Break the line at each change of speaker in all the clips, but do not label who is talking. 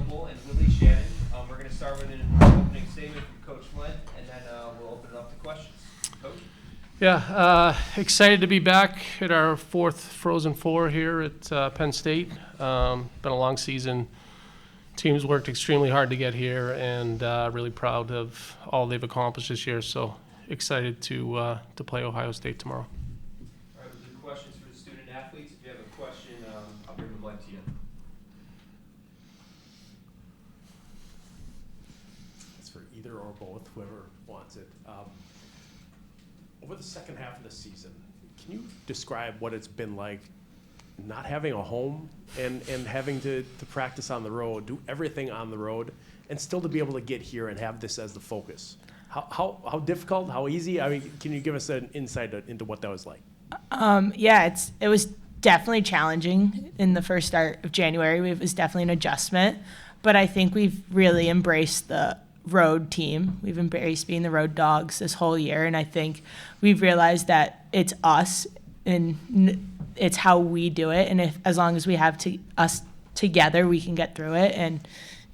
Noble and Lily Shannon. We're going to start with an opening statement from Coach Flynn, and then we'll open it up to questions. Coach?
Yeah, excited to be back at our fourth Frozen Four here at Penn State. Been a long season. Teams worked extremely hard to get here, and really proud of all they've accomplished this year. So excited to play Ohio State tomorrow.
All right, we'll do questions for the student athletes. If you have a question, I'll bring the mic to you.
It's for either or both, whoever wants it. Over the second half of the season, can you describe what it's been like not having a home and having to practice on the road, do everything on the road, and still to be able to get here and have this as the focus? How difficult, how easy? I mean, can you give us an insight into what that was like?
It was definitely challenging in the first start of January. It was definitely an adjustment, but I think we've really embraced the road team. We've embraced being the road dogs this whole year, and I think we've realized that it's us and it's how we do it, and as long as we have us together, we can get through it. And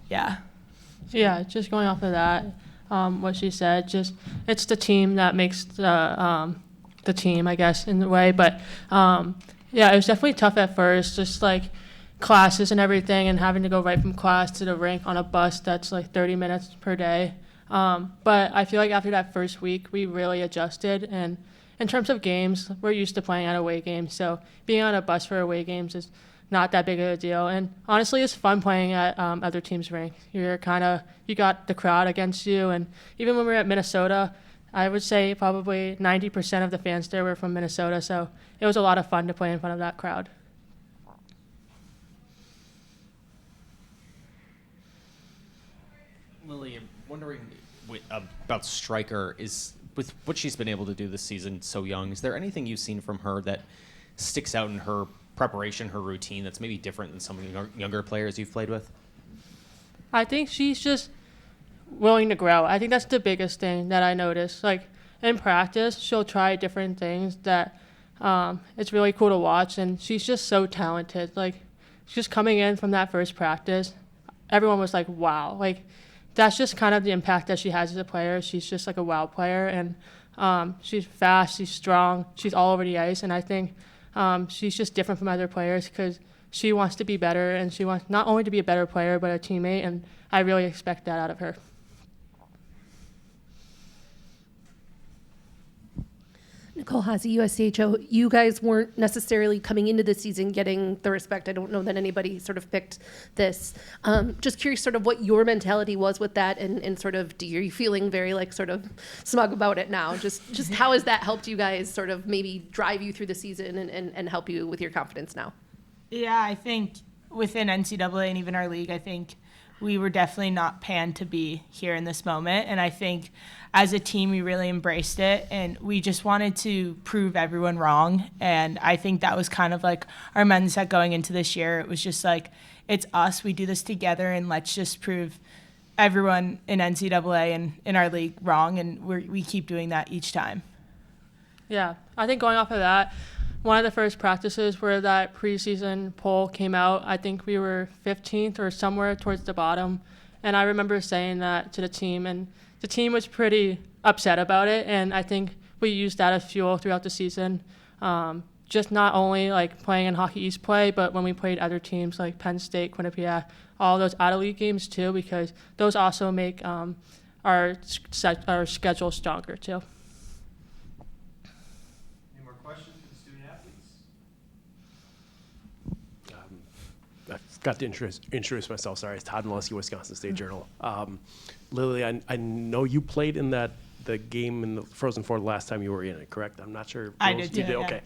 just going off of that, what she said, just it's the team that makes the team, I guess, in a way. But it was definitely tough at first, just like classes and everything, and having to go right from class to the rink on a bus that's like 30 minutes per day. But I feel like after that first week, we really adjusted. And in terms of games, we're used to playing at away games, so being on a bus for away games is not that big of a deal. And honestly, it's fun playing at other teams' rink. You got the crowd against you, and even when we were at Minnesota, I would say probably 90% of the fans there were from Minnesota, so it was a lot of fun to play in front of that crowd.
Lily, I'm wondering about Stryker. With what she's been able to do this season so young, is there anything you've seen from her that sticks out in her preparation, her routine, that's maybe different than some of the younger players you've played with?
I think she's just willing to grow. I think that's the biggest thing that I noticed. Like in practice, she'll try different things that it's really cool to watch, and she's just so talented. Like just coming in from that first practice, everyone was like, wow. Like that's just kind of the impact that she has as a player. She's just like a wow player, and she's fast, she's strong, she's all over the ice, and I think she's just different from other players because she wants to be better, and she wants not only to be a better player but a teammate, and I really expect that out of her.
Nicole Haase, USCHO, you guys weren't necessarily coming into the season getting the respect. I don't know that anybody sort of picked this. Just curious sort of what your mentality was with that, and sort of, are you feeling very like sort of smug about it now? Just how has that helped you guys sort of maybe drive you through the season and help you with your confidence now?
Yeah, I think within NCAA and even our league, I think we were definitely not panned to be here in this moment. And I think as a team, we really embraced it, and we just wanted to prove everyone wrong. And I think that was kind of like our mindset going into this year. It was just like, it's us, we do this together, and let's just prove everyone in NCAA and in our league wrong. And we keep doing that each time.
Yeah, I think going off of that, one of the first practices where that preseason poll came out, I think we were 15th or somewhere towards the bottom. And I remember saying that to the team, and the team was pretty upset about it. And I think we used that as fuel throughout the season. Just not only like playing in Hockey East play, but when we played other teams like Penn State, Quinnipiac, all those out-of-league games too, because those also make our schedule stronger too.
Got to introduce myself. Sorry, it's Todd Molesky, Wisconsin State Journal. Lily, I know you played in the game in the Frozen Four the last time you were in it, correct? I'm not sure.
I did.
You did. Okay.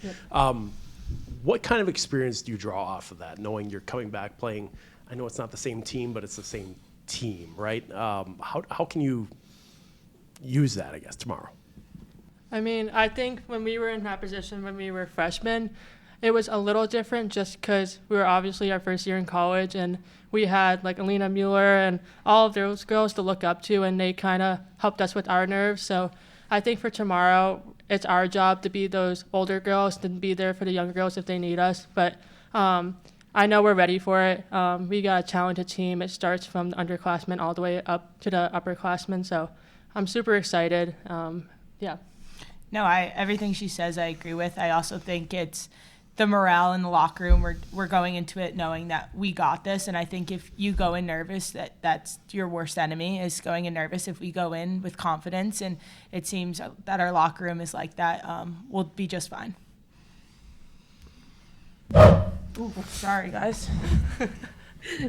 What kind of experience do you draw off of that, knowing you're coming back playing? I know it's not the same team, but it's the same team, right? How can you use that, I guess, tomorrow?
I mean, I think when we were in that position when we were freshmen, it was a little different just because we were obviously our first year in college, and we had like Alina Mueller and all of those girls to look up to, and they kind of helped us with our nerves. So I think for tomorrow, it's our job to be those older girls and be there for the younger girls if they need us. But I I know we're ready for it. We got a talented team. It starts from the underclassmen all the way up to the upperclassmen. So I'm super excited. Yeah.
No, everything she says I agree with. I also think it's the morale in the locker room. We're going into it knowing that we got this, and I think if you go in nervous, that's your worst enemy, is going in nervous. If we go in with confidence, and it seems that our locker room is like that, we'll be just fine. Ooh, sorry guys.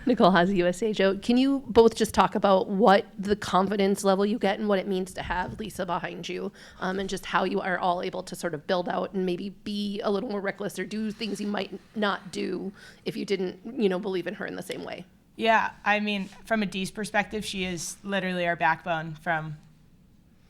Nicole Haase, USA Joe. Can you both just talk about what the confidence level you get and what it means to have Lisa behind you, and just how you are all able to sort of build out and maybe be a little more reckless or do things you might not do if you didn't, believe in her in the same way?
Yeah, I mean, from a D's perspective, she is literally our backbone from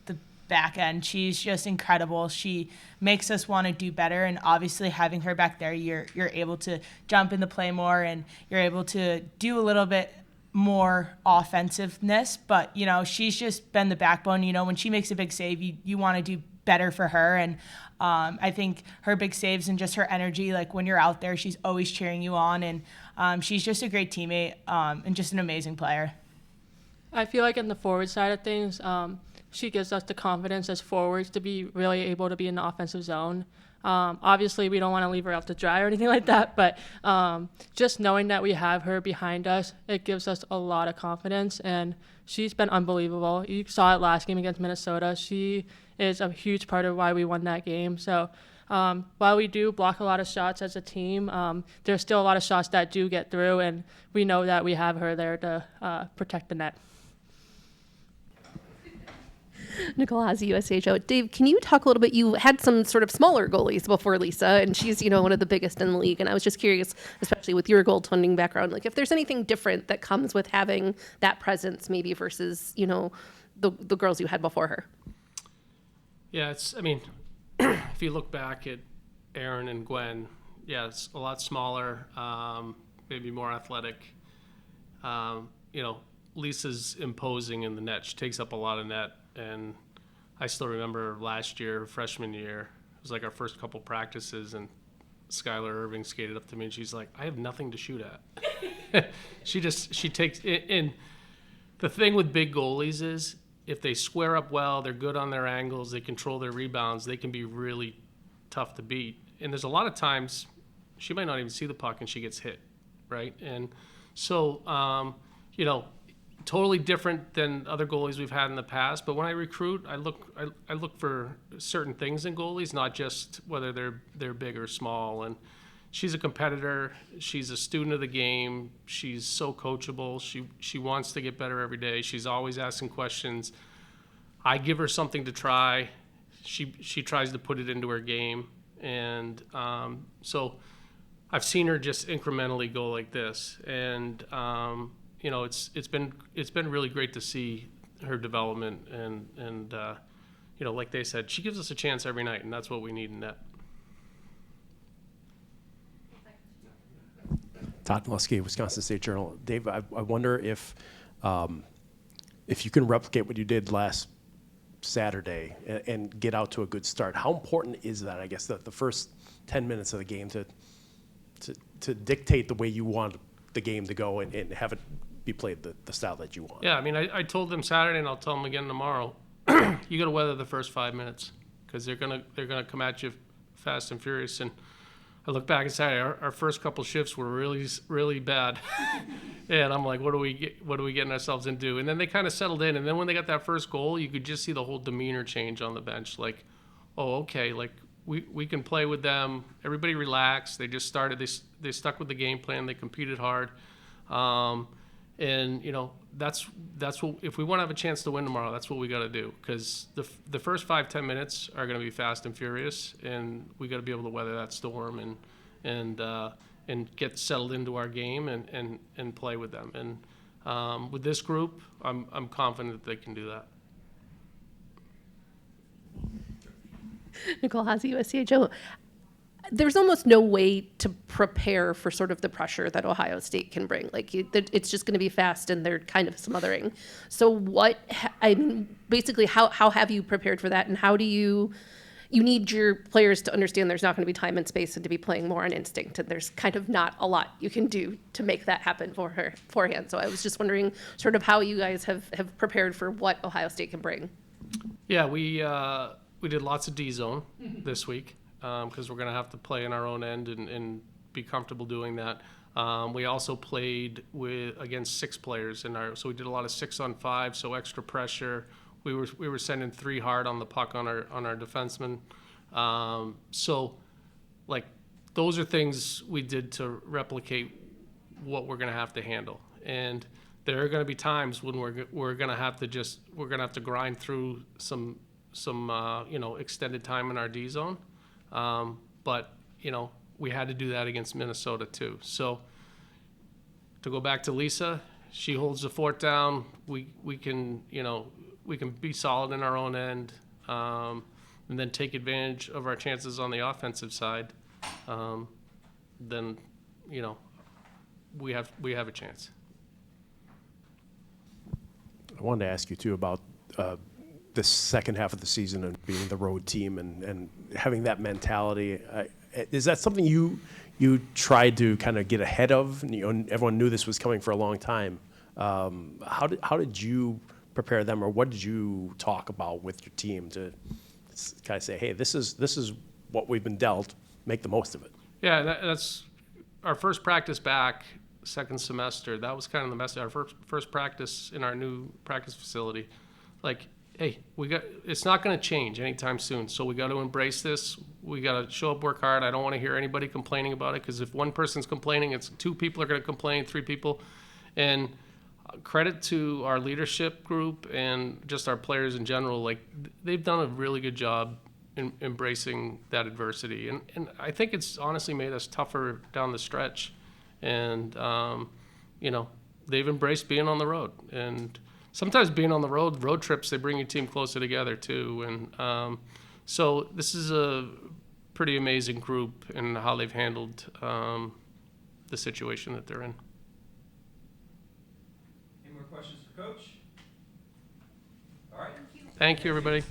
the back end. She's just incredible. She makes us want to do better, and obviously having her back there, you're able to jump in the play more, and you're able to do a little bit more offensiveness. But she's just been the backbone. When she makes a big save, you want to do better for her, and I think her big saves and just her energy, like when you're out there, she's always cheering you on, and she's just a great teammate, and just an amazing player.
I feel like in the forward side of things, she gives us the confidence as forwards to be really able to be in the offensive zone. Obviously, we don't want to leave her out to dry or anything like that, but just knowing that we have her behind us, it gives us a lot of confidence, and she's been unbelievable. You saw it last game against Minnesota. She is a huge part of why we won that game. So while we do block a lot of shots as a team, there's still a lot of shots that do get through, and we know that we have her there to protect the net.
Nicole Haase, USA Joe. Dave, can you talk a little bit? You had some sort of smaller goalies before Lisa, and she's, one of the biggest in the league. And I was just curious, especially with your goaltending background, like if there's anything different that comes with having that presence maybe versus, the girls you had before her.
Yeah, if you look back at Erin and Gwen, yeah, it's a lot smaller, maybe more athletic. Lisa's imposing in the net. She takes up a lot of net. And I still remember last year, freshman year, it was like our first couple practices, and Skylar Irving skated up to me, and she's like, I have nothing to shoot at. she takes it. And the thing with big goalies is if they square up well, they're good on their angles, they control their rebounds, they can be really tough to beat. And there's a lot of times she might not even see the puck and she gets hit, right? And so, totally different than other goalies we've had in the past. But when I recruit, I look for certain things in goalies, not just whether they're big or small. And she's a competitor. She's a student of the game. She's so coachable. She wants to get better every day. She's always asking questions. I give her something to try. She tries to put it into her game. And so I've seen her just incrementally go like this. And it's been really great to see her development, and like they said, she gives us a chance every night, and that's what we need in net.
Todd Lusky, Wisconsin State Journal. Dave, I wonder if you can replicate what you did last Saturday and get out to a good start. How important is that? I guess the first 10 minutes of the game to dictate the way you want the game to go and have it be played the style that you want.
Yeah, I told them Saturday, and I'll tell them again tomorrow. You got to weather the first 5 minutes because they're gonna come at you fast and furious. And I look back and say our first couple shifts were really really bad, and I'm like, what are we getting ourselves into? And then they kind of settled in, and then when they got that first goal, you could just see the whole demeanor change on the bench. Like, oh, okay, like we can play with them. Everybody relaxed. They just started. They stuck with the game plan. They competed hard. And that's what, if we want to have a chance to win tomorrow, that's what we got to do, because the first 5-10 minutes are going to be fast and furious, and we got to be able to weather that storm and get settled into our game and play with them. And with this group, I'm confident that they can do that.
Nicole Haase, USA Joe. There's almost no way to prepare for sort of the pressure that Ohio State can bring. Like, it's just going to be fast, and they're kind of smothering. So basically, how have you prepared for that, and how do you, you need your players to understand there's not going to be time and space and to be playing more on instinct. And there's kind of not a lot you can do to make that happen for her beforehand. So I was just wondering sort of how you guys have prepared for what Ohio State can bring.
Yeah, we did lots of D zone this week because we're going to have to play in our own end and be comfortable doing that. We also played against 6 players so we did a lot of 6-on-5, so extra pressure. We were sending 3 hard on the puck on our defensemen. So like those are things we did to replicate what we're going to have to handle. And there are going to be times when we're going to have to grind through some extended time in our D zone. But we had to do that against Minnesota too. So to go back to Lisa, she holds the fort down. We can be solid in our own end, and then take advantage of our chances on the offensive side. Then we have a chance.
I wanted to ask you too about the second half of the season and being the road team and having that mentality. Is that something you tried to kind of get ahead of? Everyone knew this was coming for a long time. How did you prepare them, or what did you talk about with your team to kind of say, hey, this is what we've been dealt, make the most of it?
Yeah, that's our first practice back, second semester. That was kind of the message. Our first practice in our new practice facility. Like, hey, it's not going to change anytime soon. So we got to embrace this. We got to show up, work hard. I don't want to hear anybody complaining about it, because if one person's complaining, it's 2 people are going to complain, 3 people. And credit to our leadership group and just our players in general. Like, they've done a really good job in embracing that adversity. And I think it's honestly made us tougher down the stretch. And, they've embraced being on the road. And sometimes being on the road trips, they bring your team closer together too. And so this is a pretty amazing group in how they've handled the situation that they're in.
Any more questions for Coach? All right.
Thank you, everybody.